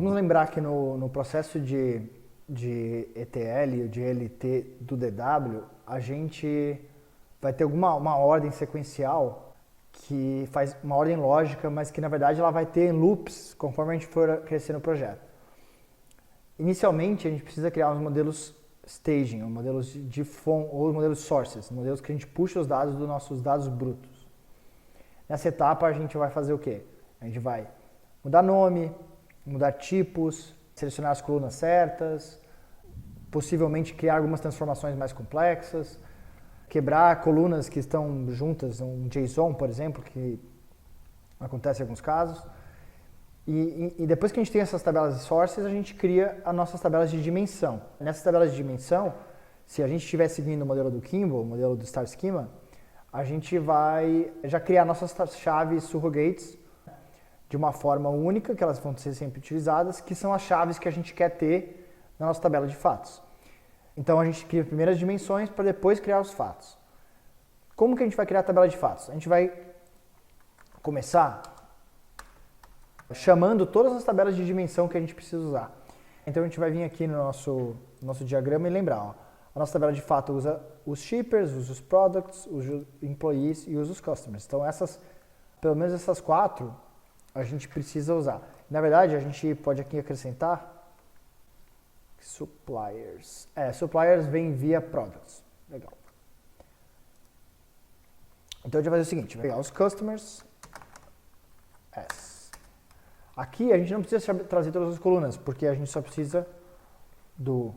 Vamos lembrar que no processo de ETL, de ELT do DW, a gente vai ter uma ordem sequencial que faz uma ordem lógica, mas que na verdade ela vai ter loops conforme a gente for crescer no projeto. Inicialmente a gente precisa criar uns modelos staging, modelos de fonte ou modelos sources, modelos que a gente puxa os dados dos nossos dados brutos. Nessa etapa a gente vai fazer o quê? A gente vai mudar nome, mudar tipos, selecionar as colunas certas, possivelmente criar algumas transformações mais complexas, quebrar colunas que estão juntas, um JSON, por exemplo, que acontece em alguns casos. E depois que a gente tem essas tabelas de sources, a gente cria as nossas tabelas de dimensão. Nessas tabelas de dimensão, se a gente estiver seguindo o modelo do Kimball, o modelo do Star Schema, a gente vai já criar nossas chaves surrogates de uma forma única, que elas vão ser sempre utilizadas, que são as chaves que a gente quer ter na nossa tabela de fatos. Então a gente cria primeiras dimensões para depois criar os fatos. Como que a gente vai criar a tabela de fatos? A gente vai começar chamando todas as tabelas de dimensão que a gente precisa usar. Então a gente vai vir aqui no nosso diagrama e lembrar, ó, a nossa tabela de fato usa os shippers, usa os products, usa os employees e usa os customers. Então pelo menos essas 4 a gente precisa usar. Na verdade, a gente pode aqui acrescentar suppliers. Suppliers vem via products. Legal. Então a gente vai fazer o seguinte, vai pegar os customers, aqui a gente não precisa trazer todas as colunas, porque a gente só precisa do...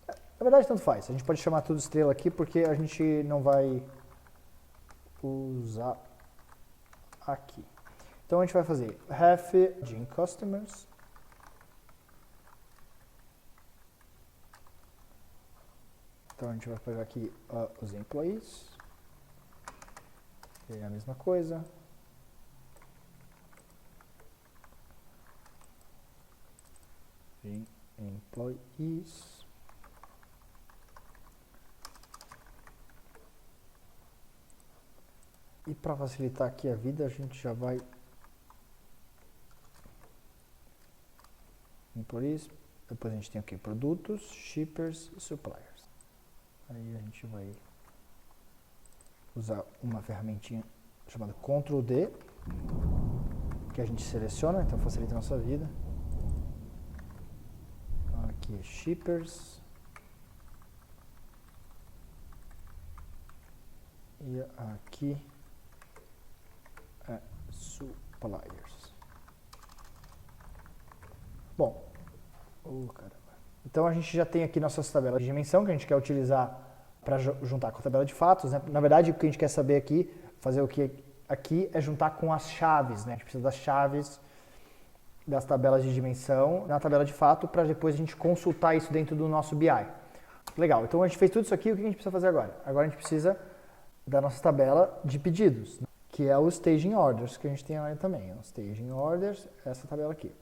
Na verdade, tanto faz. A gente pode chamar tudo estrela aqui, porque a gente não vai usar aqui. Então a gente vai fazer ref de customers. Então a gente vai pegar aqui os employees. É a mesma coisa. Employees. E para facilitar aqui a vida, a gente já vai employees, depois a gente tem aqui produtos, shippers e suppliers. Aí a gente vai usar uma ferramentinha chamada Ctrl D, que a gente seleciona, então facilita a nossa vida. Então aqui é shippers. E aqui é suppliers. Bom, caramba. Então a gente já tem aqui nossas tabelas de dimensão que a gente quer utilizar para juntar com a tabela de fatos, né? Na verdade, o que a gente quer saber aqui, fazer o que aqui é juntar com as chaves, né? A gente precisa das chaves das tabelas de dimensão na tabela de fato para depois a gente consultar isso dentro do nosso BI. Legal, então a gente fez tudo isso aqui, o que a gente precisa fazer agora? Agora a gente precisa da nossa tabela de pedidos, que é o staging orders, que a gente tem lá também. O staging orders, essa tabela aqui,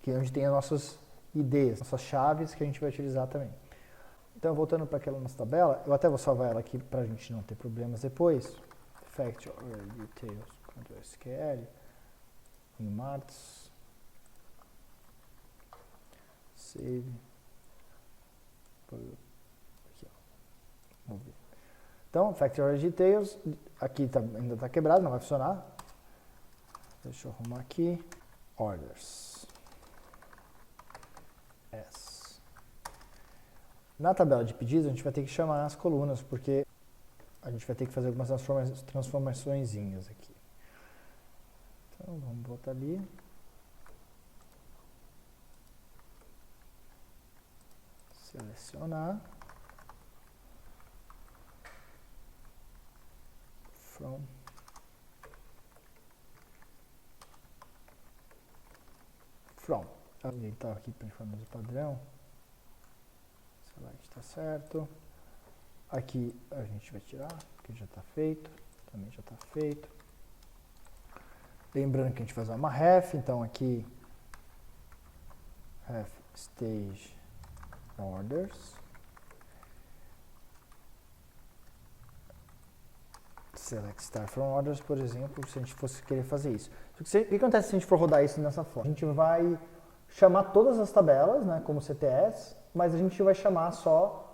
que é onde tem as nossas IDs, nossas chaves que a gente vai utilizar também. Então, voltando para aquela nossa tabela, eu até vou salvar ela aqui para a gente não ter problemas depois. Factory details.sql, em marts, save, aqui, ó. Vamos ver. Então, factory details, aqui ainda está quebrado, não vai funcionar. Deixa eu arrumar aqui, orders. Na tabela de pedidos, a gente vai ter que chamar as colunas, porque a gente vai ter que fazer algumas transformaçõezinhas aqui. Então, vamos botar ali. Selecionar. From. Ele está aqui para informação padrão. Select está certo. Aqui a gente vai tirar, que já está feito. Também já está feito. Lembrando que a gente vai usar uma ref, então aqui ref stage orders. Select star from orders, por exemplo, se a gente fosse querer fazer isso. O que acontece se a gente for rodar isso nessa forma? A gente vai chamar todas as tabelas, né, como CTS, mas a gente vai chamar só,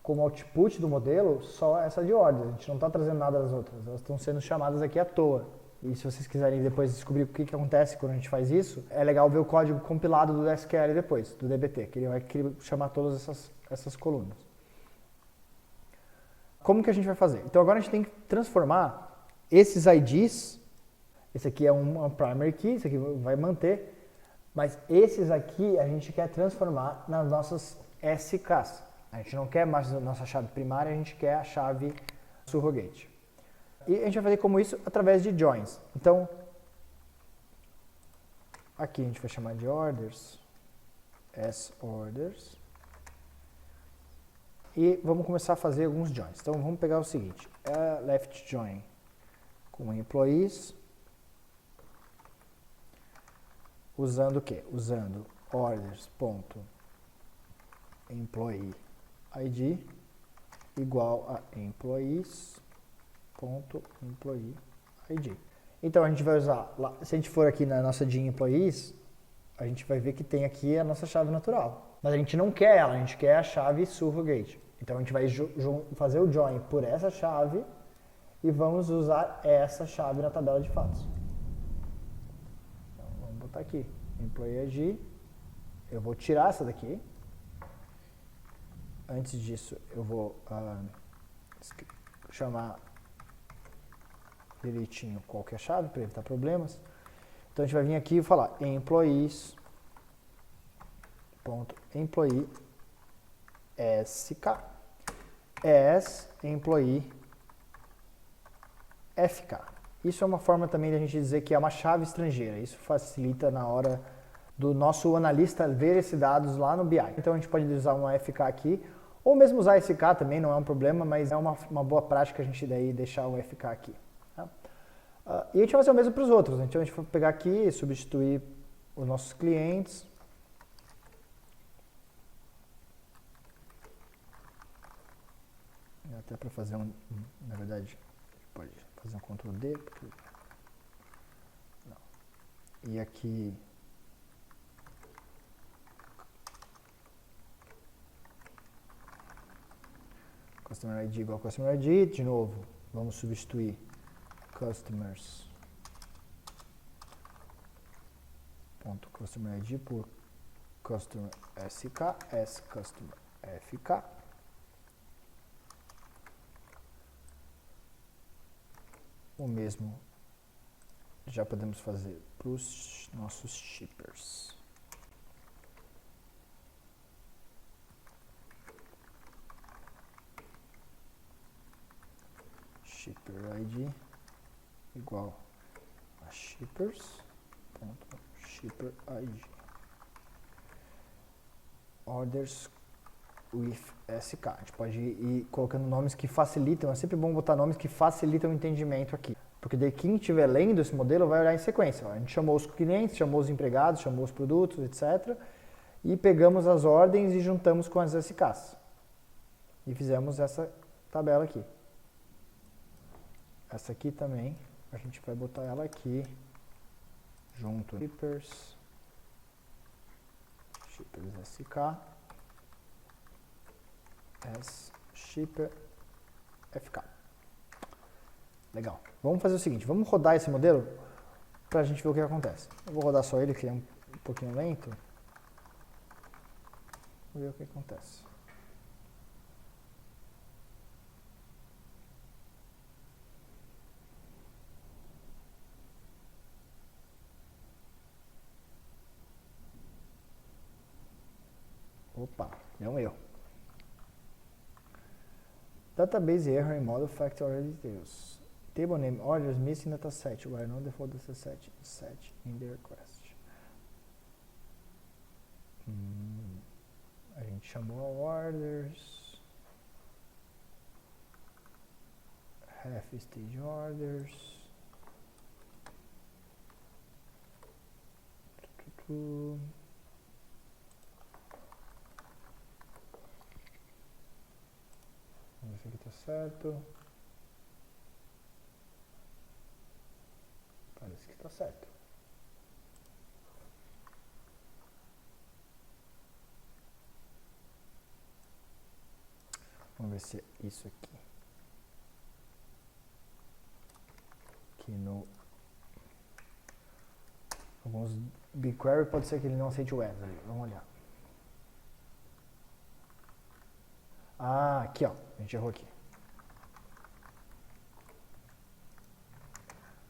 como output do modelo, só essa de ordens. A gente não está trazendo nada das outras, elas estão sendo chamadas aqui à toa. E se vocês quiserem depois descobrir o que acontece quando a gente faz isso, é legal ver o código compilado do SQL depois, do DBT, que ele vai chamar todas essas colunas. Como que a gente vai fazer? Então agora a gente tem que transformar esses IDs, esse aqui é uma primary key, esse aqui vai manter, mas esses aqui a gente quer transformar nas nossas SKs. A gente não quer mais a nossa chave primária, a gente quer a chave surrogate. E a gente vai fazer como isso através de joins. Então, aqui a gente vai chamar de orders, sOrders, e vamos começar a fazer alguns joins. Então vamos pegar o seguinte, left join com employees, usando o quê? Usando orders.employee ID igual a employees.employee ID. Então a gente vai usar, se a gente for aqui na nossa de employees, a gente vai ver que tem aqui a nossa chave natural. Mas a gente não quer ela, a gente quer a chave surrogate. Então a gente vai fazer o join por essa chave e vamos usar essa chave na tabela de fatos. Então, vamos botar aqui, employee ID, eu vou tirar essa daqui. Antes disso, eu vou chamar direitinho qual que é a chave para evitar problemas. Então a gente vai vir aqui e falar employees.employee sk as employee fk. Isso é uma forma também de a gente dizer que é uma chave estrangeira. Isso facilita na hora do nosso analista ver esses dados lá no BI. Então a gente pode usar uma FK aqui, ou mesmo usar SK também, não é um problema, mas é uma boa prática a gente daí deixar o FK aqui. Tá? E a gente vai fazer o mesmo para os outros. Né? Então a gente vai pegar aqui e substituir os nossos clientes. Até para fazer na verdade, pode fazer um Ctrl D. Porque, não. E aqui Customer ID igual a Customer ID, de novo, vamos substituir customers.customer ID por customer SK, as customer FK. O mesmo já podemos fazer para os nossos shippers. Shipper ID igual a shippers.shipper ID. Orders with SK. A gente pode ir colocando nomes que facilitam, é sempre bom botar nomes que facilitam o entendimento aqui. Porque daí quem estiver lendo esse modelo vai olhar em sequência. A gente chamou os clientes, chamou os empregados, chamou os produtos, etc. E pegamos as ordens e juntamos com as SKs. E fizemos essa tabela aqui. Essa aqui também, a gente vai botar ela aqui, junto shippers SK, as shipper FK. Legal. Vamos fazer o seguinte, vamos rodar esse modelo para a gente ver o que acontece. Eu vou rodar só ele, que é um pouquinho lento. Vamos ver o que acontece. Opa, deu um erro. Database error in model factory details. Table name orders missing dataset where no default dataset is set in the request. A gente chamou orders. Half stage orders. Vamos ver se aqui está certo. Parece que está certo. ser isso aqui. Aqui no alguns BigQuery pode ser que ele não aceite o as ali. Vamos olhar. Ah, aqui ó, a gente errou aqui.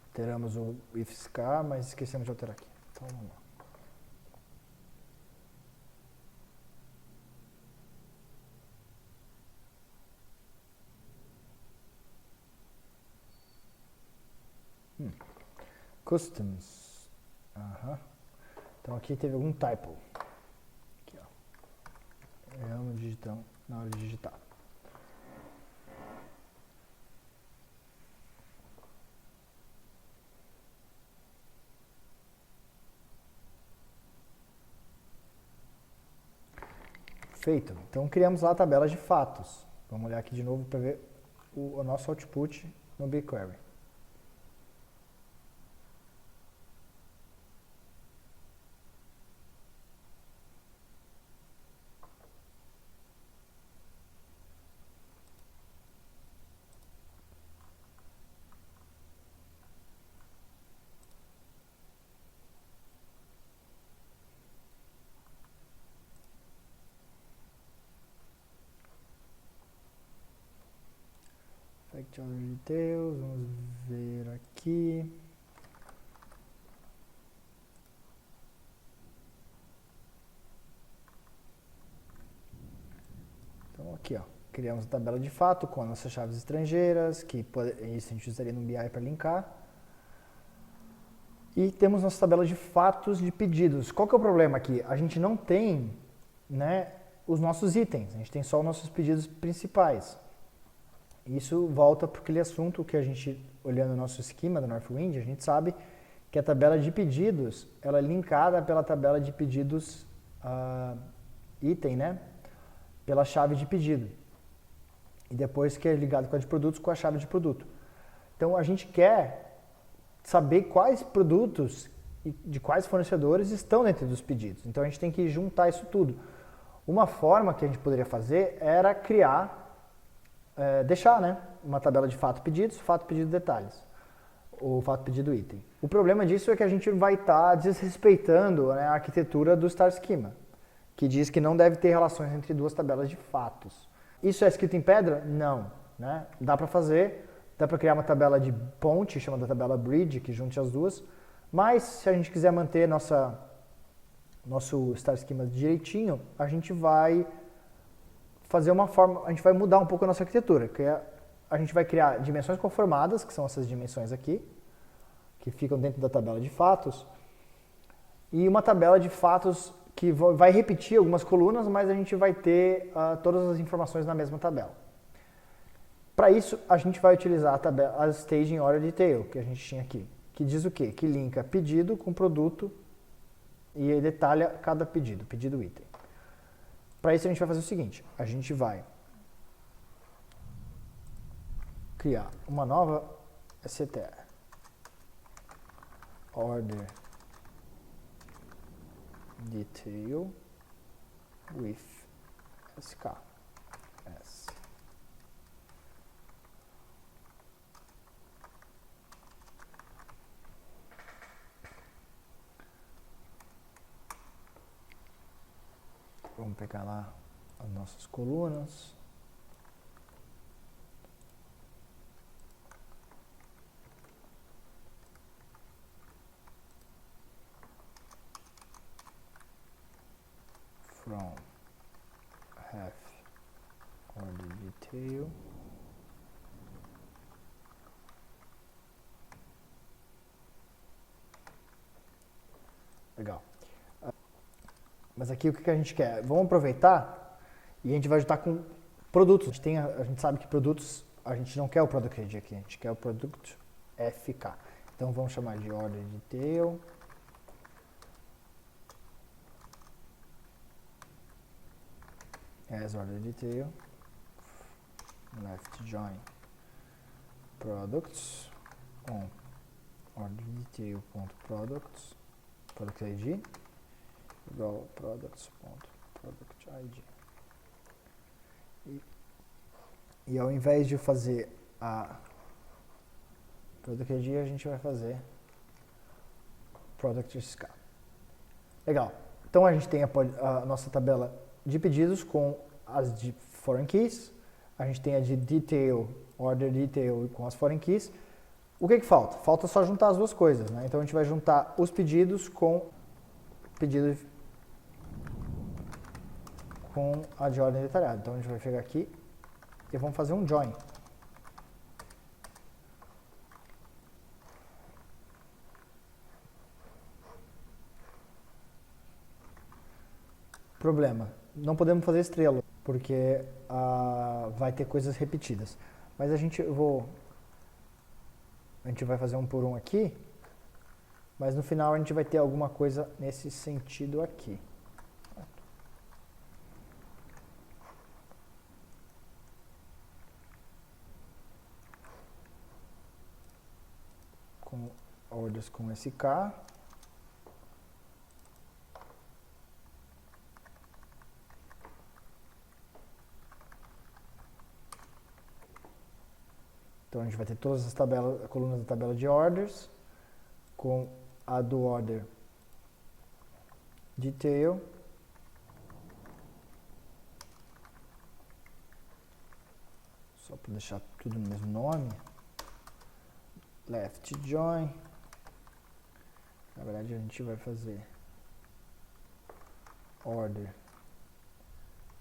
Alteramos o ifsc, mas esquecemos de alterar aqui. Então vamos lá. Customs. Então aqui teve algum typo. Aqui, ó. Erramos digitando na hora de digitar. Feito. Então criamos lá a tabela de fatos. Vamos olhar aqui de novo para ver o nosso output no BigQuery. Factory Details, vamos ver aqui. Então aqui, ó, criamos a tabela de fato com as nossas chaves estrangeiras, que isso a gente usaria no BI para linkar. E temos nossa tabela de fatos de pedidos. Qual que é o problema aqui? A gente não tem, né, os nossos itens, a gente tem só os nossos pedidos principais. Isso volta para aquele assunto que a gente, olhando o nosso esquema da Northwind, a gente sabe que a tabela de pedidos, ela é linkada pela tabela de pedidos item, né? Pela chave de pedido. E depois que é ligado com a de produtos, com a chave de produto. Então a gente quer saber quais produtos e de quais fornecedores estão dentro dos pedidos. Então a gente tem que juntar isso tudo. Uma forma que a gente poderia fazer era criar deixar, né, uma tabela de fato pedidos, fato pedido detalhes, ou fato pedido item. O problema disso é que a gente vai estar desrespeitando, né, a arquitetura do Star Schema, que diz que não deve ter relações entre duas tabelas de fatos. Isso é escrito em pedra? Não. Né? Dá para fazer, dá para criar uma tabela de ponte, chamada tabela bridge, que junte as duas, mas se a gente quiser manter nosso Star Schema direitinho, a gente vai fazer uma forma, a gente vai mudar um pouco a nossa arquitetura, que a gente vai criar dimensões conformadas, que são essas dimensões aqui, que ficam dentro da tabela de fatos, e uma tabela de fatos que vai repetir algumas colunas, mas a gente vai ter todas as informações na mesma tabela. Para isso, a gente vai utilizar a Staging Order Detail, que a gente tinha aqui, que diz o quê? Que linka pedido com produto e detalha cada pedido, pedido item. Para isso a gente vai fazer o seguinte, a gente vai criar uma nova STR, Order Detail with SK. Vamos pegar lá as nossas colunas. From half order detail. Legal. Mas aqui o que a gente quer? Vamos aproveitar e a gente vai juntar com produtos. A gente sabe que produtos, a gente não quer o product ID aqui, a gente quer o product FK. Então vamos chamar de order detail. As order detail. Left join products on order detail.products product ID igual products.product ID. E E ao invés de fazer todo dia a gente vai fazer product SK. Legal. Então a gente tem a nossa tabela de pedidos com as de foreign keys, a gente tem a de detail, order detail com as foreign keys. O que falta? Falta só juntar as duas coisas, né? Então a gente vai juntar os pedidos com a de ordem detalhada. Então a gente vai pegar aqui e vamos fazer um join. Problema, não podemos fazer estrela, porque vai ter coisas repetidas. Mas a gente vai fazer um por um aqui, mas no final a gente vai ter alguma coisa nesse sentido aqui. Com orders com SK. Então a gente vai ter todas as colunas da tabela de orders, com a do order detail, só para deixar tudo no mesmo nome, left join, na verdade a gente vai fazer order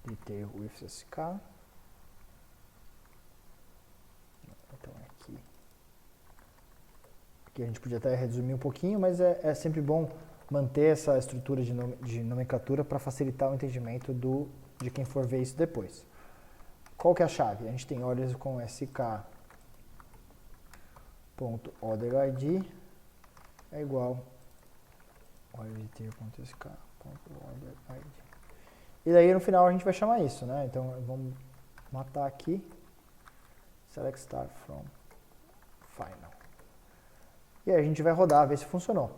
detail with SK. Então aqui a gente podia até resumir um pouquinho, mas é sempre bom manter essa estrutura de nomenclatura para facilitar o entendimento de quem for ver isso depois. Qual que é a chave? A gente tem orders com sk.orderid é igual order.sk.orderid. E daí no final a gente vai chamar isso, né? Então vamos matar aqui. Select start from final. E aí a gente vai rodar, ver se funcionou.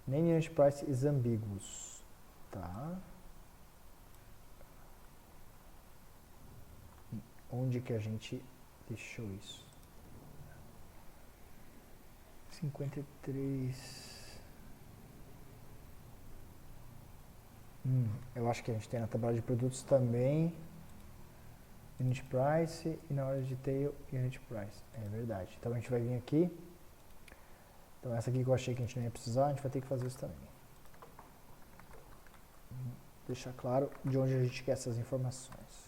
Name unit price is ambiguous. Tá. Onde que a gente deixou isso? 53. Eu acho que a gente tem na tabela de produtos também unit price e na hora de detail unit price. É verdade. Então a gente vai vir aqui. Então essa aqui que eu achei que a gente não ia precisar, a gente vai ter que fazer isso também. Deixar claro de onde a gente quer essas informações.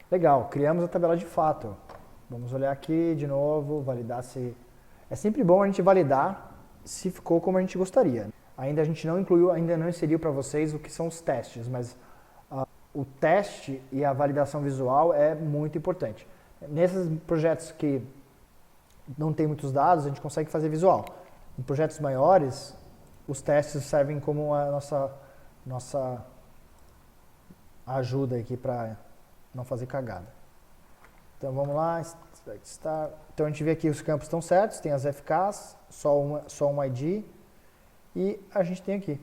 Legal, criamos a tabela de fato. Vamos olhar aqui de novo, validar se... É sempre bom a gente validar se ficou como a gente gostaria. Ainda a gente não incluiu, ainda não inseriu para vocês o que são os testes, mas o teste e a validação visual é muito importante. Nesses projetos que não tem muitos dados, a gente consegue fazer visual. Em projetos maiores, os testes servem como a nossa ajuda aqui para não fazer cagada. Então vamos lá, então a gente vê aqui os campos estão certos, tem as FKs, só um ID e a gente tem aqui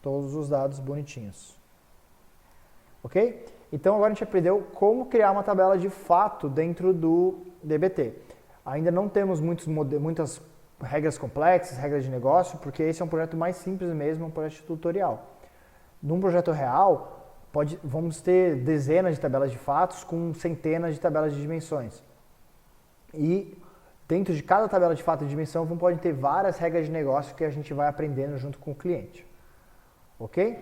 todos os dados bonitinhos. Ok? Então agora a gente aprendeu como criar uma tabela de fato dentro do DBT. Ainda não temos muitas regras complexas, regras de negócio, porque esse é um projeto mais simples mesmo, um projeto tutorial. Num projeto real, vamos ter dezenas de tabelas de fatos com centenas de tabelas de dimensões. E dentro de cada tabela de fato de dimensão, pode ter várias regras de negócio que a gente vai aprendendo junto com o cliente. Ok?